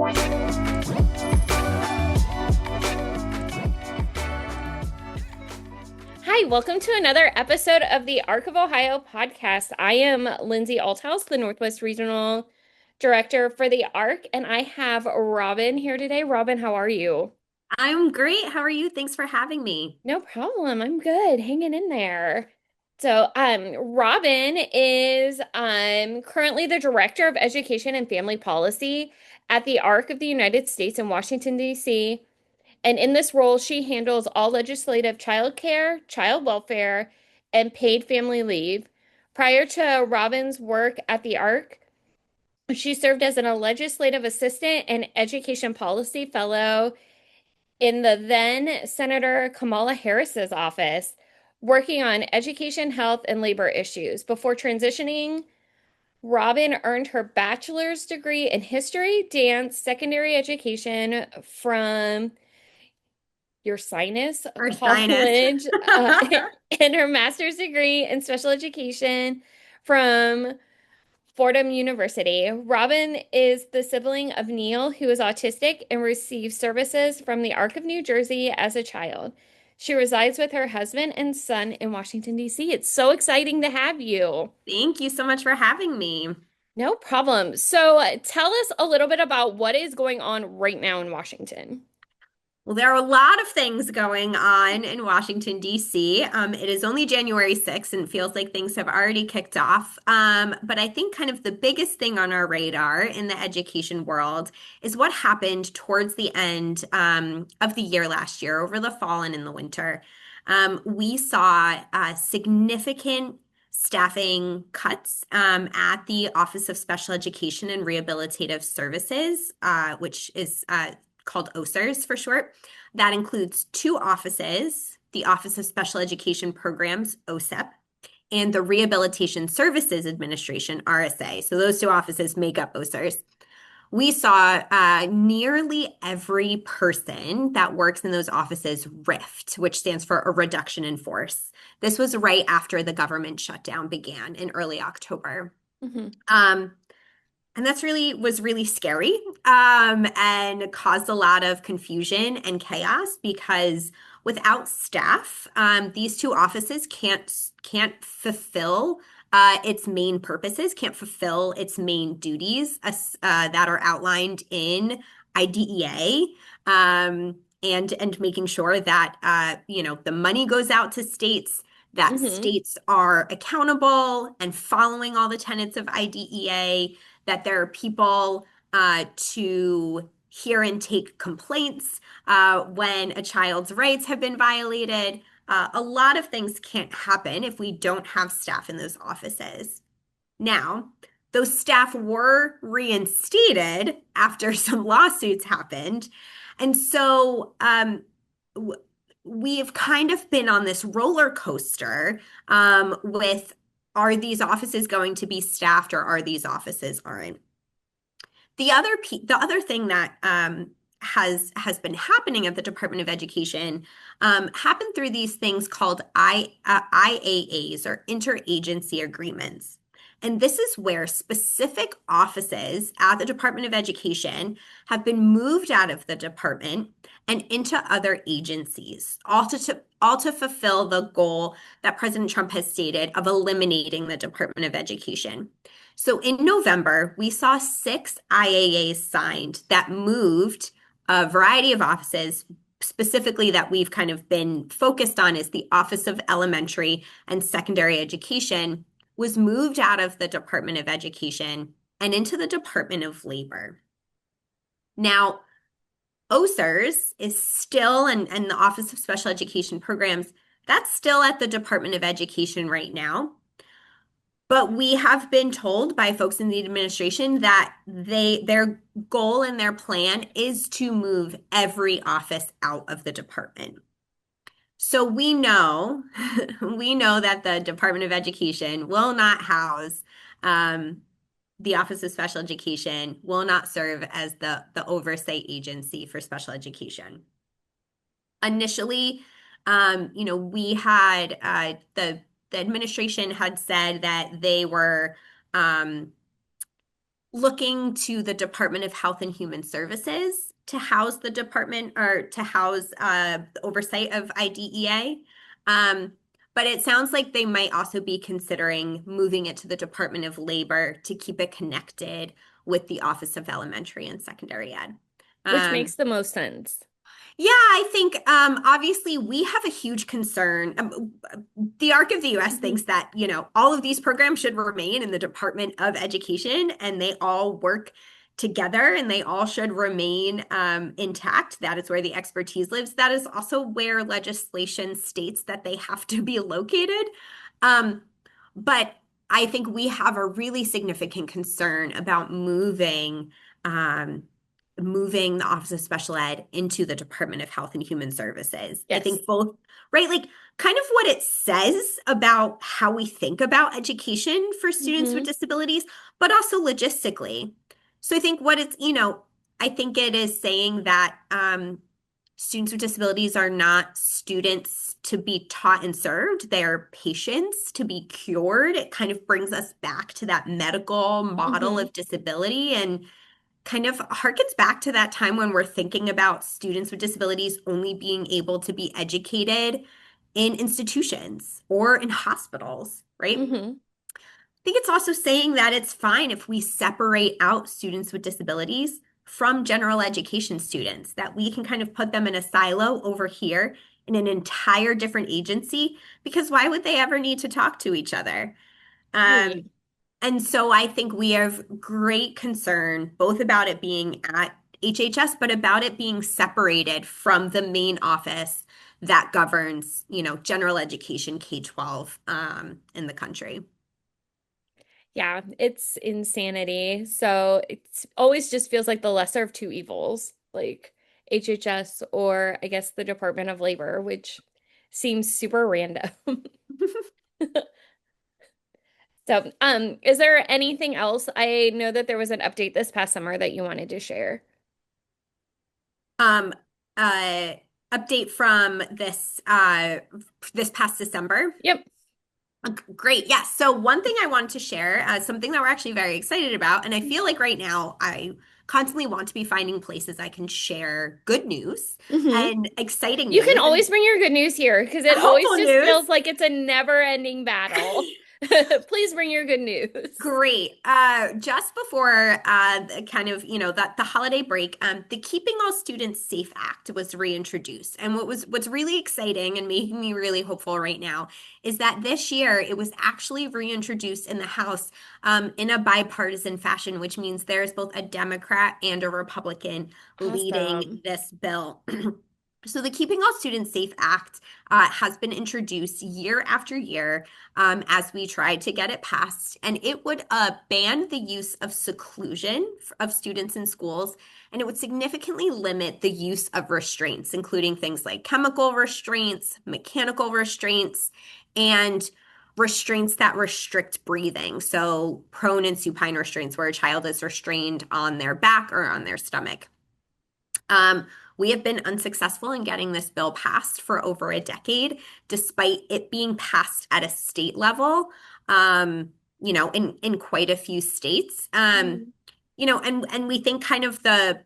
Hi, welcome to another episode of the Arc of Ohio podcast. I am Lindsey Althouse, the Northwest Regional Director for the Arc, and I have Robyn here today. Robyn, how are you? I'm great. How are you? Thanks for having me. No problem. I'm good, hanging in there. Robyn is currently the Director of Education and Family Policy at the Arc of the United States in Washington, D.C. And in this role, she handles all legislative child care, child welfare, and paid family leave. Prior to Robyn's work at the ARC, she served as a legislative assistant and education policy fellow in the then Senator Kamala Harris's office, working on education, health, and labor issues. Before transitioning, Robyn earned her bachelor's degree in history, dance, secondary education from your sinus Or sinus. college and her master's degree in special education from Fordham University. Robyn is the sibling of Neil, who is autistic and received services from the Arc of New Jersey as a child. She resides with her husband and son in Washington, D.C. It's so exciting to have you. Thank you so much for having me. No problem. So, tell us a little bit about what is going on right now in Washington. Well, there are a lot of things going on in Washington, D.C. It is only January 6th and it feels like things have already kicked off. But I think kind of the biggest thing on our radar in the education world is what happened towards the end of the year last year, over the fall and in the winter. We saw significant staffing cuts at the Office of Special Education and Rehabilitative Services, which is called OSERS for short. That includes two offices, the Office of Special Education Programs, OSEP, and the Rehabilitation Services Administration, RSA. So those two offices make up OSERS. We saw nearly every person that works in those offices RIFT, which stands for a reduction in force. This was right after the government shutdown began in early October. Mhm. Um, and that's was really scary, and caused a lot of confusion and chaos because without staff, these two offices can't fulfill its main purposes, can't fulfill its main duties that are outlined in IDEA, and making sure that the money goes out to states, that Mhm. states are accountable and following all the tenets of IDEA, that there are people to hear and take complaints when a child's rights have been violated. A lot of things can't happen if we don't have staff in those offices. Now, those staff were reinstated after some lawsuits happened. And so we've kind of been on this roller coaster with, are these offices going to be staffed or are these offices aren't? The other thing that has been happening at the Department of Education happened through these things called IAAs, or interagency agreements. And this is where specific offices at the Department of Education have been moved out of the department and into other agencies, all to fulfill the goal that President Trump has stated of eliminating the Department of Education. So in November, we saw 6 IAAs signed that moved a variety of offices. Specifically, that we've kind of been focused on is the Office of Elementary and Secondary Education was moved out of the Department of Education and into the Department of Labor. Now, OSERS is still, and the Office of Special Education Programs, that's still at the Department of Education right now. But we have been told by folks in the administration that their goal and their plan is to move every office out of the department. So we know, we know that the Department of Education will not house the Office of Special Education, will not serve as the oversight agency for special education. Initially, we had the administration had said that they were looking to the Department of Health and Human Services to house the department or to house the oversight of IDEA. But it sounds like they might also be considering moving it to the Department of Labor to keep it connected with the Office of Elementary and Secondary Ed. Which Um, makes the most sense. yeah, I think obviously we have a huge concern. The ARC of the US Mhm. thinks that, all of these programs should remain in the Department of Education and they all work together and they all should remain intact. That is where the expertise lives. That is also where legislation states that they have to be located. Um, but I think we have a really significant concern about um, moving the Office of Special Ed into the Department of Health and Human Services. I Yes. think both, right? Like kind of what it says about how we think about education for students with Hmm. disabilities, but also logistically. So I think I think it is saying that students with disabilities are not students to be taught and served. They're patients to be cured. It kind of brings us back to that medical model Hmm. of disability and kind of harkens back to that time when we're thinking about students with disabilities only being able to be educated in institutions or in hospitals, right? Hmm. I think it's also saying that it's fine if we separate out students with disabilities from general education students, that we can kind of put them in a silo over here in an entire different agency, because why would they ever need to talk to each other? Right. Um, and so I think we have great concern both about it being at HHS, but about it being separated from the main office that governs, general education K-12 in the country. Yeah, it's insanity. So it's always just feels like the lesser of two evils, like HHS or I guess the Department of Labor, which seems super random. So, is there anything else? I know that there was an update this past summer that you wanted to share. Um, uh, Update from this past December. Yep. Great. Yes. So one thing I wanted to share, something that we're actually very excited about, and I feel like right now I constantly want to be finding places I can share good news Hmm. and exciting You can news and always bring your good news here because it always hopeful just news. feels like it's a never-ending battle. Please bring your good news. Great. Just before kind of, that the holiday break, the Keeping All Students Safe Act was reintroduced. And what's really exciting and making me really hopeful right now is that this year it was actually reintroduced in the House in a bipartisan fashion, which means there's both a Democrat and a Republican leading Awesome. this bill. So the Keeping All Students Safe Act has been introduced year after year as we tried to get it passed. And it would ban the use of seclusion of students in schools, and it would significantly limit the use of restraints, including things like chemical restraints, mechanical restraints, and restraints that restrict breathing. So prone and supine restraints, where a child is restrained on their back or on their stomach. Um, we have been unsuccessful in getting this bill passed for over a decade, despite it being passed at a state level, in quite a few states. Mhm. And we think kind of the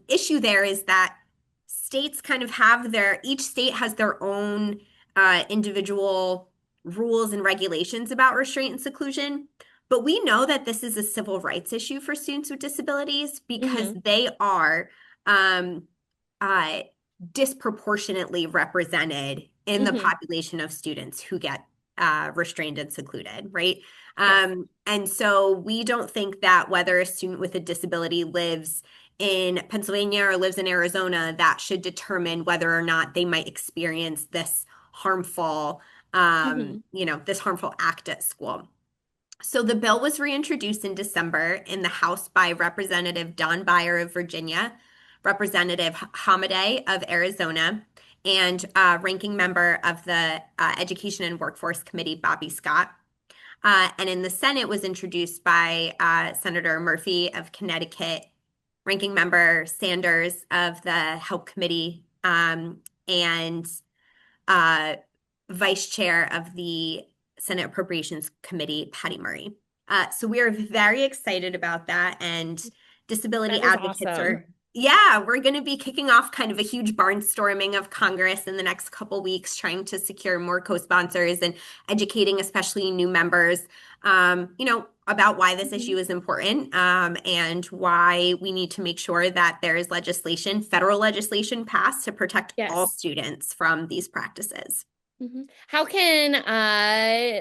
issue there is that states kind of have each state has their own individual rules and regulations about restraint and seclusion. But we know that this is a civil rights issue for students with disabilities because Hmm. they are um, uh, disproportionately represented in the Hmm. population of students who get restrained and secluded, right? Yes. And so we don't think that whether a student with a disability lives in Pennsylvania or lives in Arizona, that should determine whether or not they might experience harmful, Hmm. this harmful act at school. So the bill was reintroduced in December in the House by Representative Don Beyer of Virginia, Representative Hamadeh of Arizona, and ranking member of the Education and Workforce Committee, Bobby Scott. And in the Senate was introduced by Senator Murphy of Connecticut, ranking member Sanders of the Help Committee, and uh, vice chair of the Senate Appropriations Committee, Patty Murray. So we are very excited about that. And disability That is advocates awesome. are, yeah, we're going to be kicking off kind of a huge barnstorming of Congress in the next couple weeks, trying to secure more co-sponsors and educating, especially new members, about why this Mhm. issue is important, and why we need to make sure that there is legislation, federal legislation passed to protect all Yes. students from these practices. How can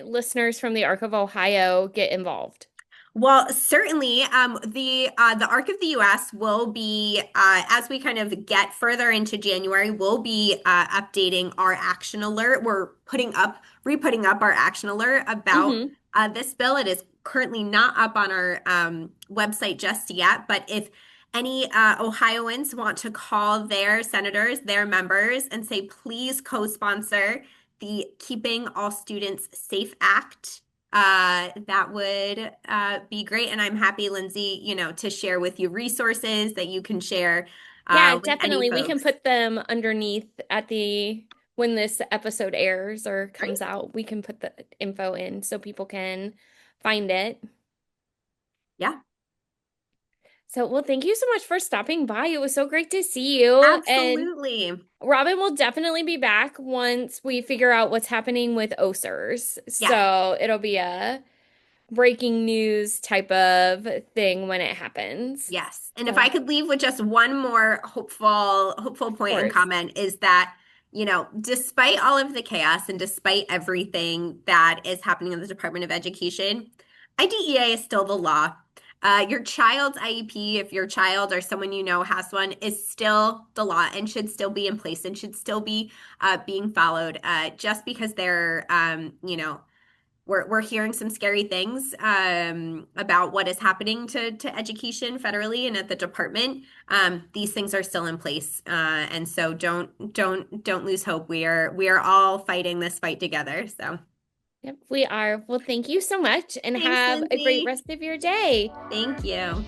listeners from the Arc of Ohio get involved? Well, certainly, the Arc of the U.S. will be as we kind of get further into January, we'll be updating our action alert. We're re-putting up our action alert about Hmm. this bill. It is currently not up on our website just yet, but if any Ohioans want to call their senators, their members, and say, please co-sponsor the Keeping All Students Safe Act, that would be great. And I'm happy, Lindsay, to share with you resources that you can share Yeah, with any definitely. We can folks. put them underneath at the when this episode airs or Great. comes out. We can put the info in so people can find it. Yeah, So, well, thank you so much for stopping by. It was so great to see you. And absolutely. Robyn will definitely be back once we figure out what's happening with OSERS. Yes. So it'll be a breaking news type of thing when it happens. Yes. And if So, I could leave with just one more hopeful of point and course. comment is that, despite all of the chaos and despite everything that is happening in the Department of Education, IDEA is still the law. Your child's IEP, if your child or someone you know has one, is still the law and should still be in place and should still be being followed. Just because they're, we're hearing some scary things about what is happening to education federally and at the department. These things are still in place, and so don't lose hope. We are all fighting this fight together. So Yep, we are. Well, thank you so much and thanks, have a great Lindsay. rest of your day. Thank you.